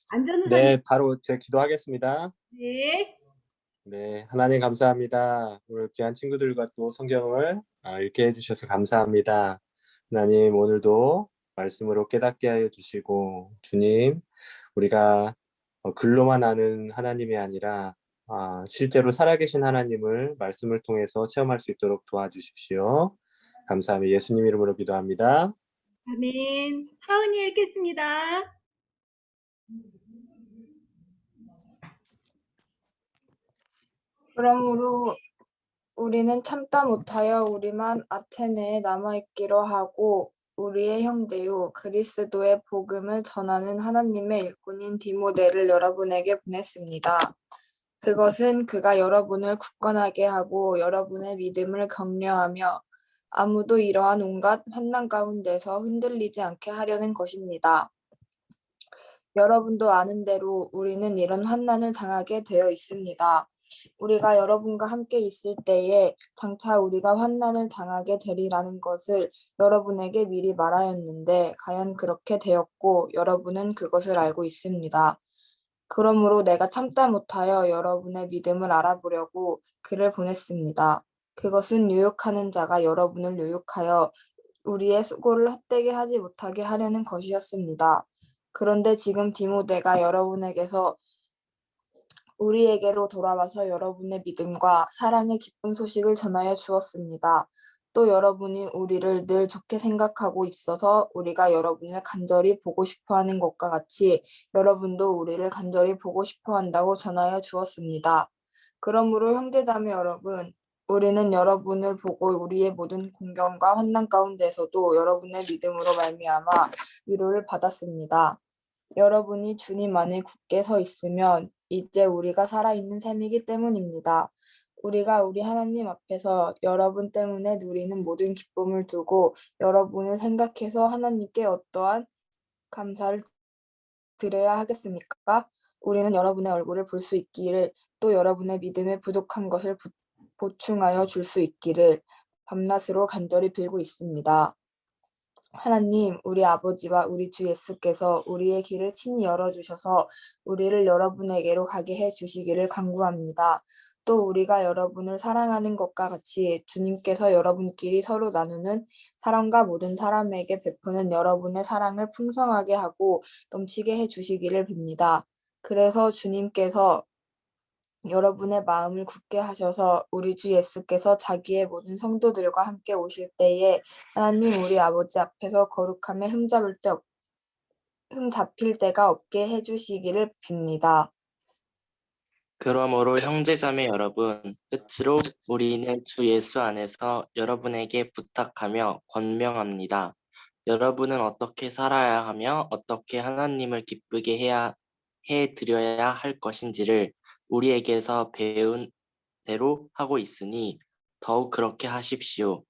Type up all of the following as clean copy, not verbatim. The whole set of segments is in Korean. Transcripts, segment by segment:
안전우선이. 네, 바로 제 기도하겠습니다. 네. 네, 하나님 감사합니다. 오늘 귀한 친구들과 또 성경을 읽게 해주셔서 감사합니다. 하나님, 오늘도 말씀으로 깨닫게 하여 주시고, 주님, 우리가 글로만 아는 하나님이 아니라 실제로 살아계신 하나님을 말씀을 통해서 체험할 수 있도록 도와주십시오. 감사하며 예수님 이름으로 기도합니다. 아멘. 하은이 읽겠습니다. 그러므로 우리는 참다 못하여 우리만 아테네에 남아있기로 하고 우리의 형제요 그리스도의 복음을 전하는 하나님의 일꾼인 디모데를 여러분에게 보냈습니다. 그것은 그가 여러분을 굳건하게 하고 여러분의 믿음을 격려하며 아무도 이러한 온갖 환난 가운데서 흔들리지 않게 하려는 것입니다. 여러분도 아는 대로 우리는 이런 환난을 당하게 되어 있습니다. 우리가 여러분과 함께 있을 때에 장차 우리가 환난을 당하게 되리라는 것을 여러분에게 미리 말하였는데 과연 그렇게 되었고 여러분은 그것을 알고 있습니다. 그러므로 내가 참다 못하여 여러분의 믿음을 알아보려고 그를 보냈습니다. 그것은 유혹하는 자가 여러분을 유혹하여 우리의 수고를 헛되게 하지 못하게 하려는 것이었습니다. 그런데 지금 디모데가 여러분에게서 우리에게로 돌아와서 여러분의 믿음과 사랑의 기쁜 소식을 전하여 주었습니다. 또 여러분이 우리를 늘 좋게 생각하고 있어서 우리가 여러분을 간절히 보고 싶어 하는 것과 같이 여러분도 우리를 간절히 보고 싶어 한다고 전하여 주었습니다. 그러므로 형제자매 여러분, 우리는 여러분을 보고 우리의 모든 공경과 환난 가운데서도 여러분의 믿음으로 말미암아 위로를 받았습니다. 여러분이 주님 안에 굳게 서 있으면 이제 우리가 살아있는 셈이기 때문입니다. 우리가 우리 하나님 앞에서 여러분 때문에 누리는 모든 기쁨을 두고 여러분을 생각해서 하나님께 어떠한 감사를 드려야 하겠습니까? 우리는 여러분의 얼굴을 볼 수 있기를 또 여러분의 믿음에 부족한 것을 보충하여 줄 수 있기를 밤낮으로 간절히 빌고 있습니다. 하나님, 우리 아버지와 우리 주 예수께서 우리의 길을 친히 열어주셔서 우리를 여러분에게로 가게 해 주시기를 간구합니다. 또 우리가 여러분을 사랑하는 것과 같이 주님께서 여러분끼리 서로 나누는 사랑과 모든 사람에게 베푸는 여러분의 사랑을 풍성하게 하고 넘치게 해 주시기를 빕니다. 그래서 주님께서 여러분의 마음을 굳게 하셔서 우리 주 예수께서 자기의 모든 성도들과 함께 오실 때에 하나님 우리 아버지 앞에서 거룩함에 흠잡힐 때가 없게 해주시기를 빕니다. 그러므로 형제자매 여러분, 끝으로 우리는 주 예수 안에서 여러분에게 부탁하며 권명합니다. 여러분은 어떻게 살아야 하며 어떻게 하나님을 기쁘게 해 드려야 할 것인지를 우리에게서 배운 대로 하고 있으니 더욱 그렇게 하십시오.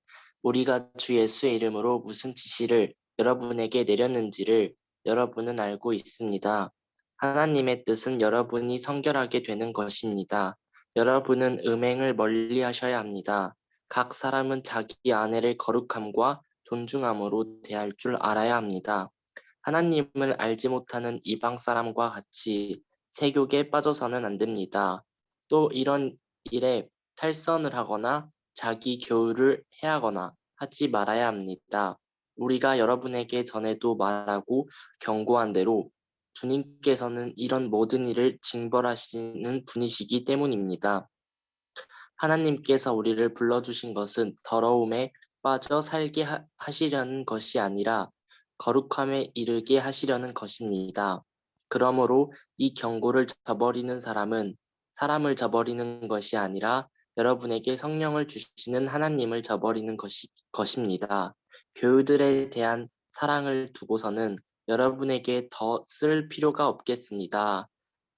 우리가 주 예수의 이름으로 무슨 지시를 여러분에게 내렸는지를 여러분은 알고 있습니다. 하나님의 뜻은 여러분이 성결하게 되는 것입니다. 여러분은 음행을 멀리 하셔야 합니다. 각 사람은 자기 아내를 거룩함과 존중함으로 대할 줄 알아야 합니다. 하나님을 알지 못하는 이방 사람과 같이 세욕에 빠져서는 안 됩니다. 또 이런 일에 탈선을 하거나 자기 교훈을 해하거나 하지 말아야 합니다. 우리가 여러분에게 전에도 말하고 경고한 대로 주님께서는 이런 모든 일을 징벌하시는 분이시기 때문입니다. 하나님께서 우리를 불러주신 것은 더러움에 빠져 살게 하시려는 것이 아니라 거룩함에 이르게 하시려는 것입니다. 그러므로 이 경고를 저버리는 사람은 사람을 저버리는 것이 아니라 여러분에게 성령을 주시는 하나님을 저버리는 것입니다. 교우들에 대한 사랑을 두고서는 여러분에게 더 쓸 필요가 없겠습니다.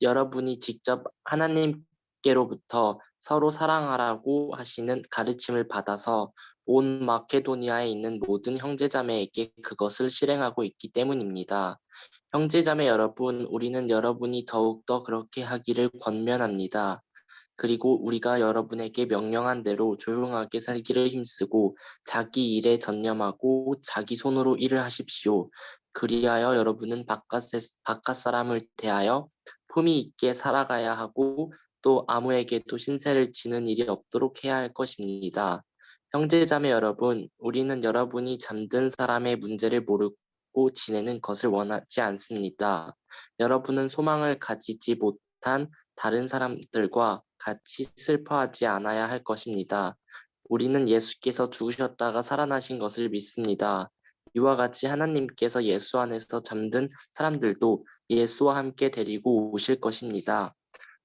여러분이 직접 하나님께로부터 서로 사랑하라고 하시는 가르침을 받아서 온 마케도니아에 있는 모든 형제자매에게 그것을 실행하고 있기 때문입니다. 형제자매 여러분, 우리는 여러분이 더욱더 그렇게 하기를 권면합니다. 그리고 우리가 여러분에게 명령한 대로 조용하게 살기를 힘쓰고 자기 일에 전념하고 자기 손으로 일을 하십시오. 그리하여 여러분은 바깥 사람을 대하여 품위 있게 살아가야 하고 또 아무에게도 신세를 지는 일이 없도록 해야 할 것입니다. 형제자매 여러분, 우리는 여러분이 잠든 사람의 문제를 모르고 지내는 것을 원하지 않습니다. 여러분은 소망을 가지지 못한 다른 사람들과 같이 슬퍼하지 않아야 할 것입니다. 우리는 예수께서 죽으셨다가 살아나신 것을 믿습니다. 이와 같이 하나님께서 예수 안에서 잠든 사람들도 예수와 함께 데리고 오실 것입니다.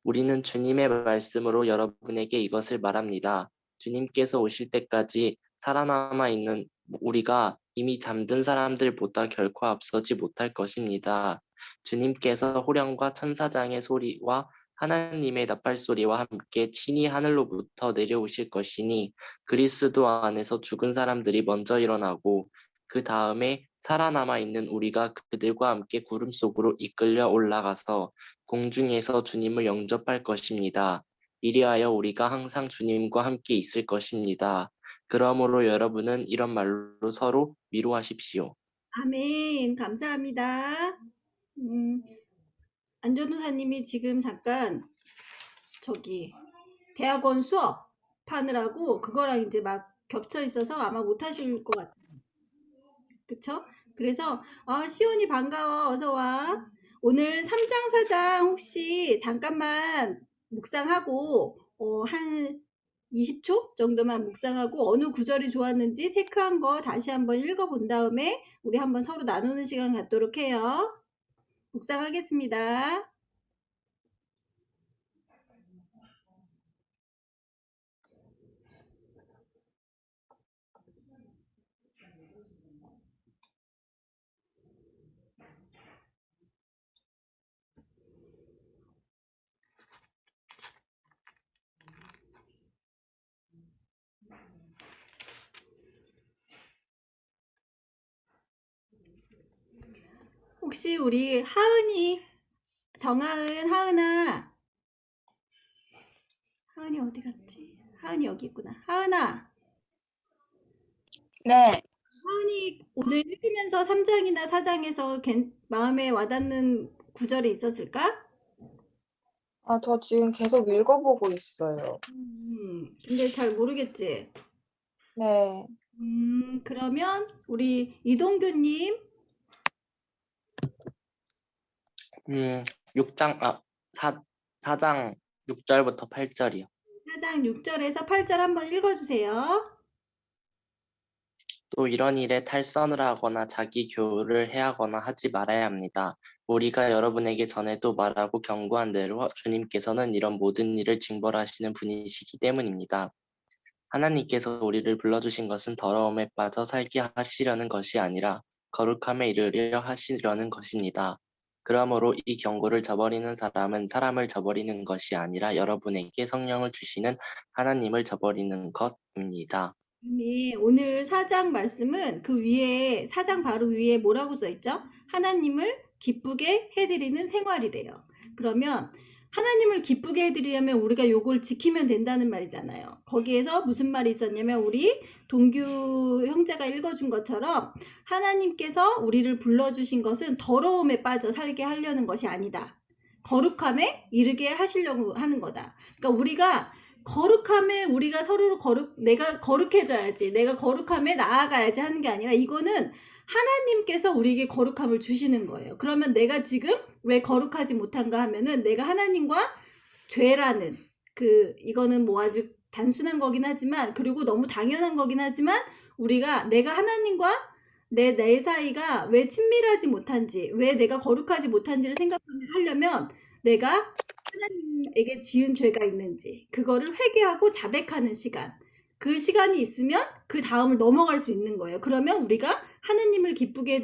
우리는 주님의 말씀으로 여러분에게 이것을 말합니다. 주님께서 오실 때까지 살아남아 있는 우리가 이미 잠든 사람들보다 결코 앞서지 못할 것입니다. 주님께서 호령과 천사장의 소리와 하나님의 나팔 소리와 함께 친히 하늘로부터 내려오실 것이니 그리스도 안에서 죽은 사람들이 먼저 일어나고 그 다음에 살아남아 있는 우리가 그들과 함께 구름 속으로 이끌려 올라가서 공중에서 주님을 영접할 것입니다. 이리하여 우리가 항상 주님과 함께 있을 것입니다. 그러므로 여러분은 이런 말로 서로 위로하십시오. 아멘. 감사합니다. 안전호사님이 지금 잠깐 대학원 수업 하느라고 그거랑 이제 막 겹쳐 있어서 아마 못 하실 것 같아요. 그쵸? 그래서 시온이 반가워. 어서 와. 오늘 3장 4장 혹시 잠깐만 묵상하고 한 20초 정도만 묵상하고 어느 구절이 좋았는지 체크한 거 다시 한번 읽어본 다음에 우리 한번 서로 나누는 시간 갖도록 해요. 묵상하겠습니다. 혹시 우리 하은이, 정하은, 하은아. 하은이 어디 갔지? 하은이 여기 있구나. 하은아. 네, 하은이 오늘 읽으면서 3장이나 4장에서 마음에 와닿는 구절이 있었을까? 저 지금 계속 읽어보고 있어요. 근데 잘 모르겠지? 네, 그러면 우리 이동규님 4장 6절부터 8절이요. 4장 6절에서 8절 한번 읽어주세요. 또 이런 일에 탈선을 하거나 자기 교훈을 해하거나 하지 말아야 합니다. 우리가 여러분에게 전에도 말하고 경고한 대로 주님께서는 이런 모든 일을 징벌하시는 분이시기 때문입니다. 하나님께서 우리를 불러주신 것은 더러움에 빠져 살게 하시려는 것이 아니라 거룩함에 이르려 하시려는 것입니다. 그러므로 이 경고를 저버리는 사람은 사람을 저버리는 것이 아니라 여러분에게 성령을 주시는 하나님을 저버리는 것입니다. 오늘 4장 말씀은 그 위에 4장 바로 위에 뭐라고 써있죠? 하나님을 기쁘게 해드리는 생활이래요. 그러면 하나님을 기쁘게 해드리려면 우리가 요걸 지키면 된다는 말이잖아요. 거기에서 무슨 말이 있었냐면 우리 동규 형제가 읽어준 것처럼 하나님께서 우리를 불러주신 것은 더러움에 빠져 살게 하려는 것이 아니다. 거룩함에 이르게 하시려고 하는 거다. 그러니까 우리가 거룩함에 우리가 서로를 내가 거룩해져야지, 내가 거룩함에 나아가야지 하는 게 아니라 이거는 하나님께서 우리에게 거룩함을 주시는 거예요. 그러면 내가 지금 왜 거룩하지 못한가 하면은 내가 하나님과 죄라는 이거는 뭐 아주 단순한 거긴 하지만 그리고 너무 당연한 거긴 하지만 내가 하나님과 내 사이가 왜 친밀하지 못한지, 왜 내가 거룩하지 못한지를 생각하려면 내가 하나님에게 지은 죄가 있는지 그거를 회개하고 자백하는 시간, 그 시간이 있으면 그 다음을 넘어갈 수 있는 거예요. 그러면 우리가 하나님을 기쁘게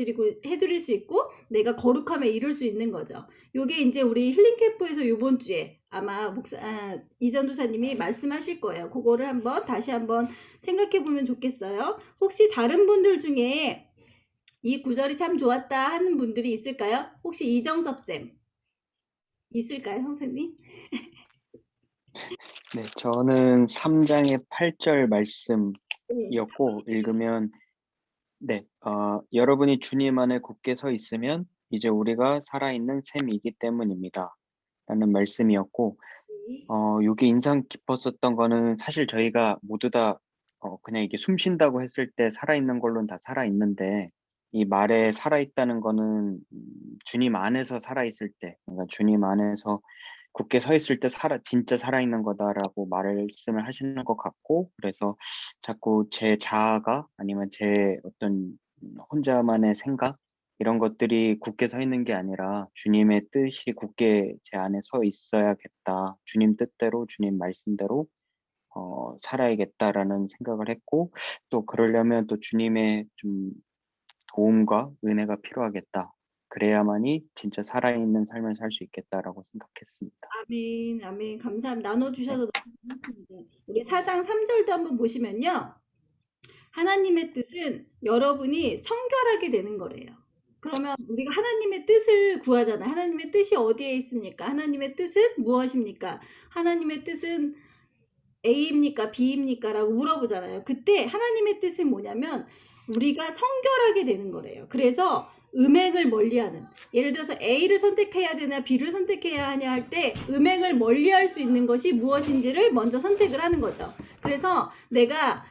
해드릴 수 있고 내가 거룩함에 이룰 수 있는 거죠. 요게 이제 우리 힐링캠프에서 요번 주에 아마 이전도사님이 말씀하실 거예요. 그거를 다시 한번 생각해 보면 좋겠어요. 혹시 다른 분들 중에 이 구절이 참 좋았다 하는 분들이 있을까요? 혹시 이정섭쌤 있을까요, 선생님? 네, 저는 3장의 8절 말씀이었고 네. 읽으면 네, 여러분이 주님 안에 굳게 서 있으면 이제 우리가 살아있는 셈이기 때문입니다. 라는 말씀이었고, 요게 인상 깊었었던 거는 사실 저희가 모두 다 그냥 이게 숨 쉰다고 했을 때 살아있는 걸로는 다 살아있는데, 이 말에 살아있다는 거는 주님 안에서 살아있을 때, 그러니까 주님 안에서 굳게 서 있을 때 진짜 살아있는 거다라고 말씀을 하시는 것 같고, 그래서 자꾸 제 자아가 아니면 제 어떤 혼자만의 생각 이런 것들이 굳게 서 있는 게 아니라 주님의 뜻이 굳게 제 안에 서 있어야겠다. 주님 뜻대로 주님 말씀대로 살아야겠다라는 생각을 했고, 또 그러려면 또 주님의 좀 도움과 은혜가 필요하겠다. 그래야만이 진짜 살아있는 삶을 살 수 있겠다라고 생각했습니다. 아멘, 아멘. 감사합니다. 나눠주셔서 너무 고맙습니다. 우리 4장 3절도 한번 보시면요. 하나님의 뜻은 여러분이 성결하게 되는 거래요. 그러면 우리가 하나님의 뜻을 구하잖아요. 하나님의 뜻이 어디에 있습니까? 하나님의 뜻은 무엇입니까? 하나님의 뜻은 A입니까? B입니까? 라고 물어보잖아요. 그때 하나님의 뜻은 뭐냐면 우리가 성결하게 되는 거래요. 그래서 음행을 멀리하는, 예를 들어서 A를 선택해야 되나 B를 선택해야 하냐 할 때 음행을 멀리할 수 있는 것이 무엇인지를 먼저 선택을 하는 거죠. 그래서 내가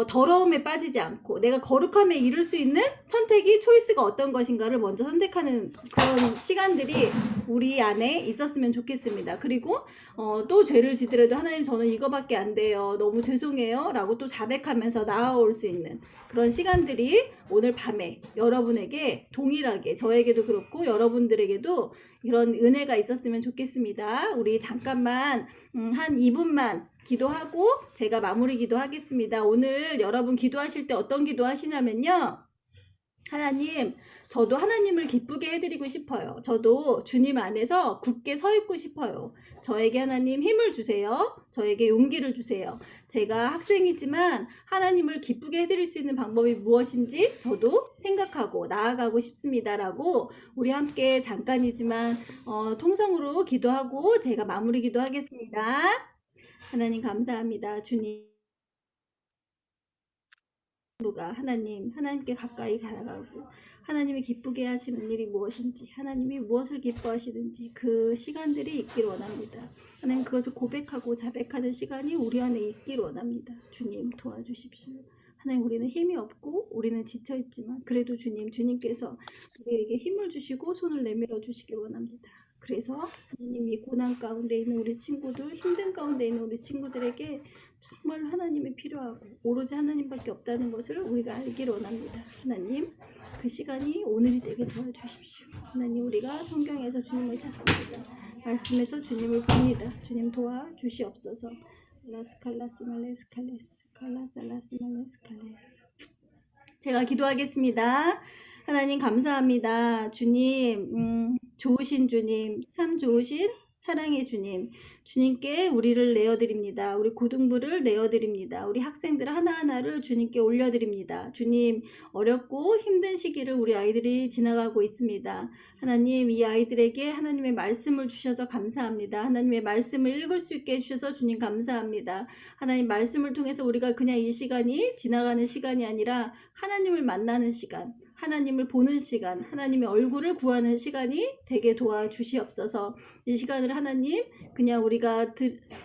더러움에 빠지지 않고 내가 거룩함에 이를 수 있는 선택이 초이스가 어떤 것인가를 먼저 선택하는 그런 시간들이 우리 안에 있었으면 좋겠습니다. 그리고 또 죄를 지더라도 하나님 저는 이거밖에 안 돼요. 너무 죄송해요. 라고 또 자백하면서 나아올 수 있는 그런 시간들이 오늘 밤에 여러분에게 동일하게 저에게도 그렇고 여러분들에게도 이런 은혜가 있었으면 좋겠습니다. 우리 잠깐만 한 2분만 기도하고 제가 마무리 기도하겠습니다. 오늘 여러분 기도하실 때 어떤 기도 하시냐면요. 하나님, 저도 하나님을 기쁘게 해드리고 싶어요. 저도 주님 안에서 굳게 서 있고 싶어요. 저에게 하나님 힘을 주세요. 저에게 용기를 주세요. 제가 학생이지만 하나님을 기쁘게 해드릴 수 있는 방법이 무엇인지 저도 생각하고 나아가고 싶습니다라고 우리 함께 잠깐이지만 통성으로 기도하고 제가 마무리 기도하겠습니다. 하나님 감사합니다. 주님. 누가 하나님께 가까이 가라가고 하나님이 기쁘게 하시는 일이 무엇인지 하나님이 무엇을 기뻐하시는지 그 시간들이 있길 원합니다. 하나님 그것을 고백하고 자백하는 시간이 우리 안에 있길 원합니다. 주님 도와주십시오. 하나님 우리는 힘이 없고 우리는 지쳐있지만 그래도 주님께서 우리에게 힘을 주시고 손을 내밀어 주시길 원합니다. 그래서 하나님 이 고난 가운데 있는 우리 친구들, 힘든 가운데 있는 우리 친구들에게 정말 하나님이 필요하고 오로지 하나님밖에 없다는 것을 우리가 알기를 원합니다. 하나님 그 시간이 오늘이 되게 도와주십시오. 하나님 우리가 성경에서 주님을 찾습니다. 말씀에서 주님을 봅니다. 주님 도와주시옵소서. 라스칼라스 말레스칼레스 칼라살라스 말레스칼레스. 제가 기도하겠습니다. 하나님 감사합니다. 주님 좋으신 주님, 참 좋으신 사랑의 주님, 주님께 우리를 내어드립니다. 우리 고등부를 내어드립니다. 우리 학생들 하나하나를 주님께 올려드립니다. 주님, 어렵고 힘든 시기를 우리 아이들이 지나가고 있습니다. 하나님, 이 아이들에게 하나님의 말씀을 주셔서 감사합니다. 하나님의 말씀을 읽을 수 있게 해주셔서 주님 감사합니다. 하나님 말씀을 통해서 우리가 그냥 이 시간이 지나가는 시간이 아니라 하나님을 만나는 시간, 하나님을 보는 시간, 하나님의 얼굴을 구하는 시간이 되게 도와주시옵소서. 이 시간을 하나님 그냥 우리가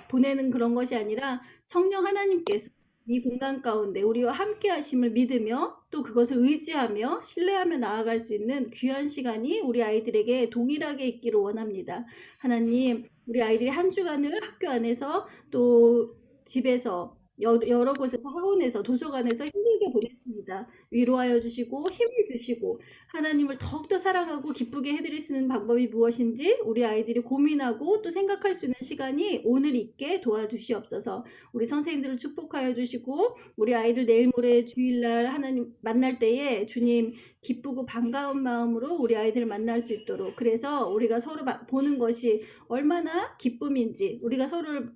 보내는 그런 것이 아니라 성령 하나님께서 이 공간 가운데 우리와 함께 하심을 믿으며 또 그것을 의지하며 신뢰하며 나아갈 수 있는 귀한 시간이 우리 아이들에게 동일하게 있기를 원합니다. 하나님 우리 아이들이 한 주간을 학교 안에서 또 집에서 여러 곳에서 학원에서 도서관에서 힘들게 보냈습니다. 위로하여 주시고 힘을 주시고 하나님을 더욱더 사랑하고 기쁘게 해드릴 수 있는 방법이 무엇인지 우리 아이들이 고민하고 또 생각할 수 있는 시간이 오늘 있게 도와주시옵소서. 우리 선생님들을 축복하여 주시고 우리 아이들 내일 모레 주일날 하나님 만날 때에 주님 기쁘고 반가운 마음으로 우리 아이들을 만날 수 있도록 그래서 우리가 서로 보는 것이 얼마나 기쁨인지 우리가 서로를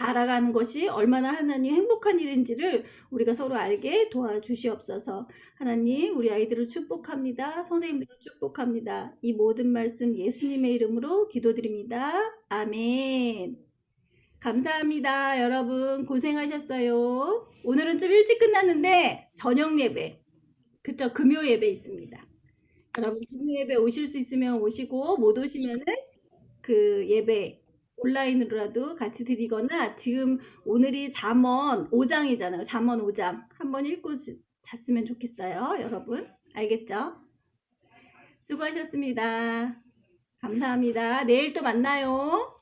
알아가는 것이 얼마나 하나님 행복한 일인지를 우리가 서로 알게 도와주시옵소서. 하나님 우리 아이들을 축복합니다. 선생님들을 축복합니다. 이 모든 말씀 예수님의 이름으로 기도드립니다. 아멘. 감사합니다. 여러분 고생하셨어요. 오늘은 좀 일찍 끝났는데 저녁 예배 그쵸? 금요 예배 있습니다. 여러분 금요 예배 오실 수 있으면 오시고 못 오시면은 그 예배 온라인으로라도 같이 드리거나 지금 오늘이 잠언 5장이잖아요. 잠언 5장 한번 읽고 잤으면 좋겠어요. 여러분 알겠죠? 수고하셨습니다. 감사합니다. 내일 또 만나요.